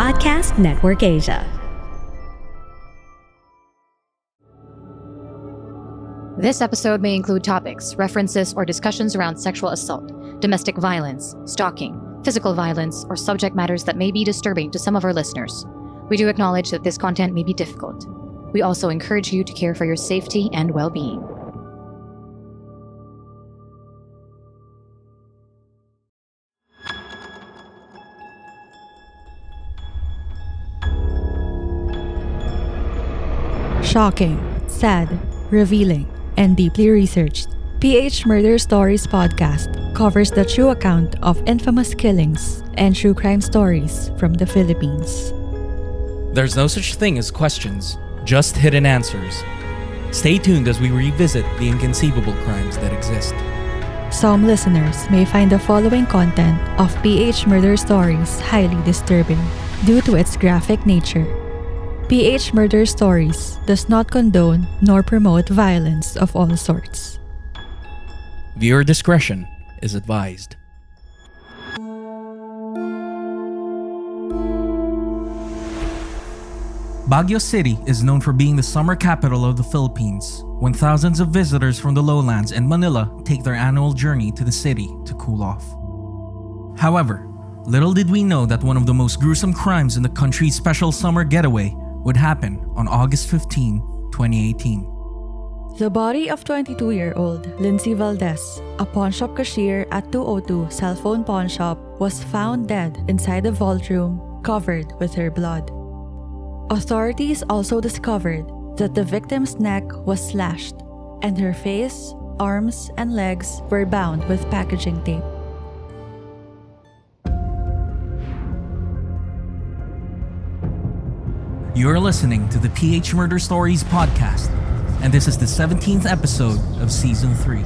Podcast Network Asia. This episode may include topics, references, or discussions around sexual assault, domestic violence, stalking, physical violence, or subject matters that may be disturbing to some of our listeners. We do acknowledge that this content may be difficult. We also encourage you to care for your safety and well-being. Shocking, sad, revealing, and deeply researched, PH Murder Stories podcast covers the true account of infamous killings and true crime stories from the Philippines. There's no such thing as questions, just hidden answers. Stay tuned as we revisit the inconceivable crimes that exist. Some listeners may find the following content of PH Murder Stories highly disturbing due to its graphic nature. PH Murder Stories does not condone nor promote violence of all sorts. Viewer discretion is advised. Baguio City is known for being the summer capital of the Philippines, when thousands of visitors from the lowlands and Manila take their annual journey to the city to cool off. However, little did we know that one of the most gruesome crimes in the country's special summer getaway would happen on August 15, 2018. The body of 22-year-old Lindsay Valdez, a pawnshop cashier at 202 Cellfone Pawnshop, was found dead inside a vault room covered with her blood. Authorities also discovered that the victim's neck was slashed and her face, arms, and legs were bound with packaging tape. You're listening to the PH Murder Stories podcast, and this is the 17th episode of Season 3.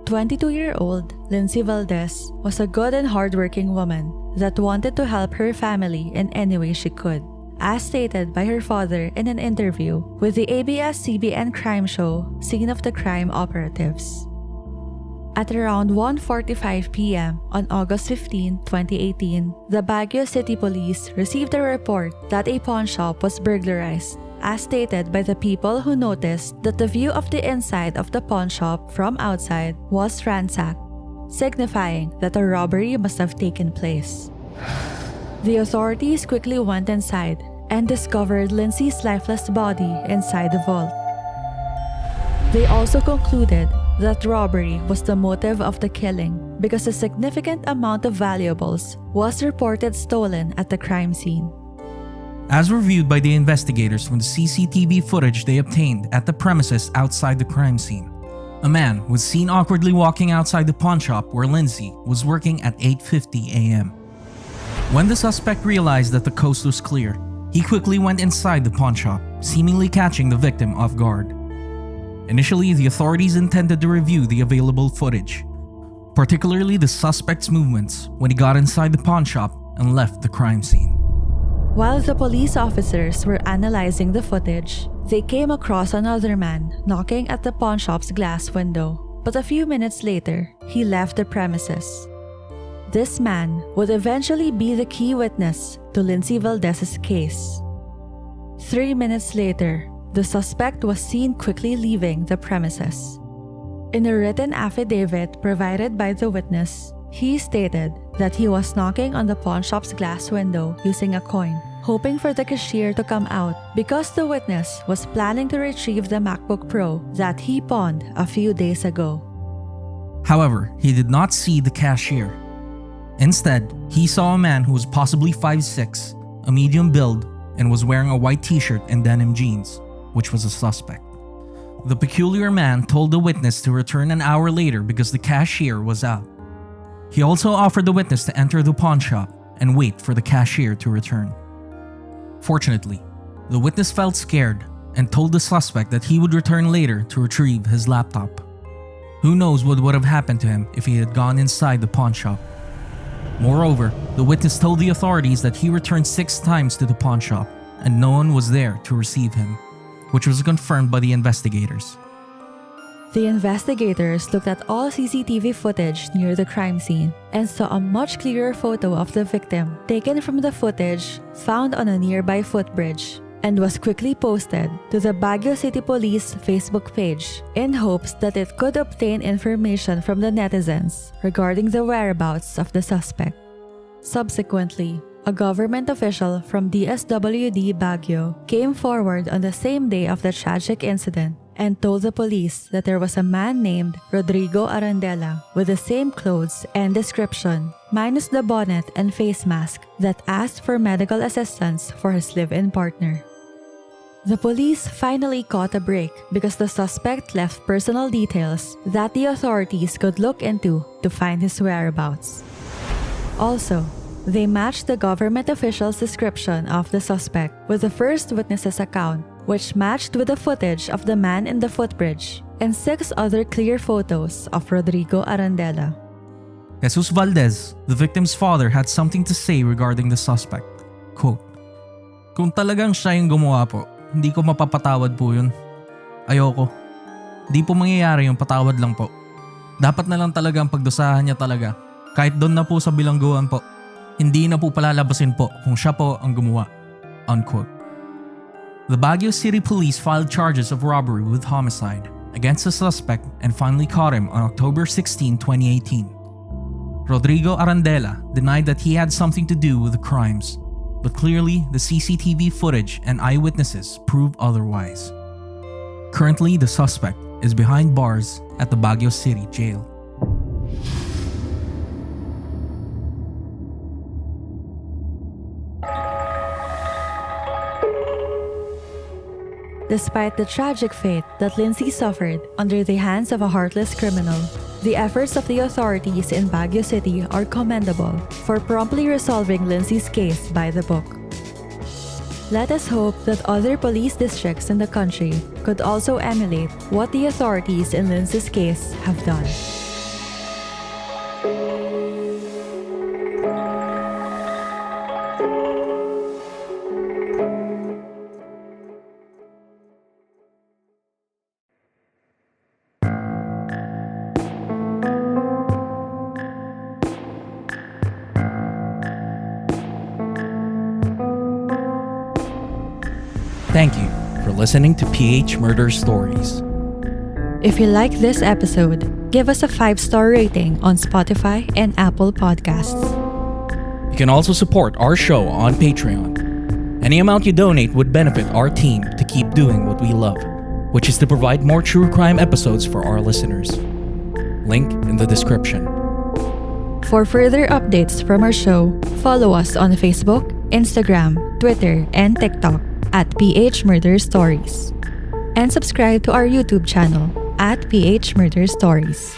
22-year-old Lindsay Valdez was a good and hardworking woman that wanted to help her family in any way she could, as stated by her father in an interview with the ABS-CBN crime show Scene of the Crime Operatives. At around 1:45 p.m. on August 15, 2018, the Baguio City Police received a report that a pawn shop was burglarized, as stated by the people who noticed that the view of the inside of the pawn shop from outside was ransacked, signifying that a robbery must have taken place. The authorities quickly went inside and discovered Lindsay's lifeless body inside the vault. They also concluded that robbery was the motive of the killing because a significant amount of valuables was reported stolen at the crime scene. As reviewed by the investigators from the CCTV footage they obtained at the premises outside the crime scene, a man was seen awkwardly walking outside the pawn shop where Lindsay was working at 8:50 a.m. When the suspect realized that the coast was clear, he quickly went inside the pawn shop, seemingly catching the victim off guard. Initially, the authorities intended to review the available footage, particularly the suspect's movements when he got inside the pawn shop and left the crime scene. While the police officers were analyzing the footage, they came across another man knocking at the pawn shop's glass window, but a few minutes later, he left the premises. This man would eventually be the key witness to Lindsay Valdez's case. 3 minutes later, the suspect was seen quickly leaving the premises. In a written affidavit provided by the witness, he stated that he was knocking on the pawn shop's glass window using a coin, hoping for the cashier to come out because the witness was planning to retrieve the MacBook Pro that he pawned a few days ago. However, he did not see the cashier. Instead, he saw a man who was possibly 5'6", a medium build, and was wearing a white t-shirt and denim jeans, which was a suspect. The peculiar man told the witness to return an hour later because the cashier was out. He also offered the witness to enter the pawn shop and wait for the cashier to return. Fortunately, the witness felt scared and told the suspect that he would return later to retrieve his laptop. Who knows what would have happened to him if he had gone inside the pawn shop. Moreover, the witness told the authorities that he returned 6 times to the pawn shop and no one was there to receive him, which was confirmed by the investigators. The investigators looked at all CCTV footage near the crime scene and saw a much clearer photo of the victim taken from the footage found on a nearby footbridge and was quickly posted to the Baguio City Police Facebook page in hopes that it could obtain information from the netizens regarding the whereabouts of the suspect. Subsequently, a government official from DSWD Baguio came forward on the same day of the tragic incident and told the police that there was a man named Rodrigo Arandela with the same clothes and description, minus the bonnet and face mask, that asked for medical assistance for his live-in partner. The police finally caught a break because the suspect left personal details that the authorities could look into to find his whereabouts. Also, they matched the government official's description of the suspect with the first witness's account, which matched with the footage of the man in the footbridge and 6 other clear photos of Rodrigo Arandela. 𝗕Jesus Valdez, the victim's father, had something to say regarding the suspect. Quote, "Kung talagang siya yung gumawa po, hindi ko mapapatawad po yun. Ayoko. Di po mangyayari yung patawad lang po. Dapat na lang talaga ang pagdusahan niya talaga. Kahit doon na po sa bilangguan po. Hindi na po palalabasin po kung siya po ang gumawa." Unquote. The Baguio City Police filed charges of robbery with homicide against the suspect and finally caught him on October 16, 2018. Rodrigo Arandela denied that he had something to do with the crimes, but clearly the CCTV footage and eyewitnesses prove otherwise. Currently, the suspect is behind bars at the Baguio City Jail. Despite the tragic fate that Lindsay suffered under the hands of a heartless criminal, the efforts of the authorities in Baguio City are commendable for promptly resolving Lindsay's case by the book. Let us hope that other police districts in the country could also emulate what the authorities in Lindsay's case have done. Thank you for listening to PH Murder Stories. If you like this episode, give us a 5-star rating on Spotify and Apple Podcasts. You can also support our show on Patreon. Any amount you donate would benefit our team to keep doing what we love, which is to provide more true crime episodes for our listeners. Link in the description. For further updates from our show, follow us on Facebook, Instagram, Twitter, and TikTok at 𝗕Murderstories. And subscribe to our YouTube channel at 𝗕Murderstories.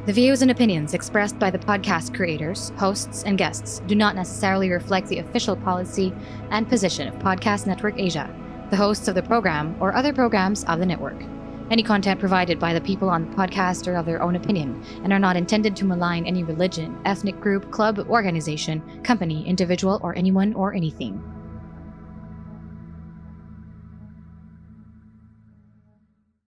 The views and opinions expressed by the podcast creators, hosts, and guests do not necessarily reflect the official policy and position of Podcast Network Asia, the hosts of the program, or other programs of the network. Any content provided by the people on the podcast are of their own opinion and are not intended to malign any religion, ethnic group, club, organization, company, individual, or anyone or anything.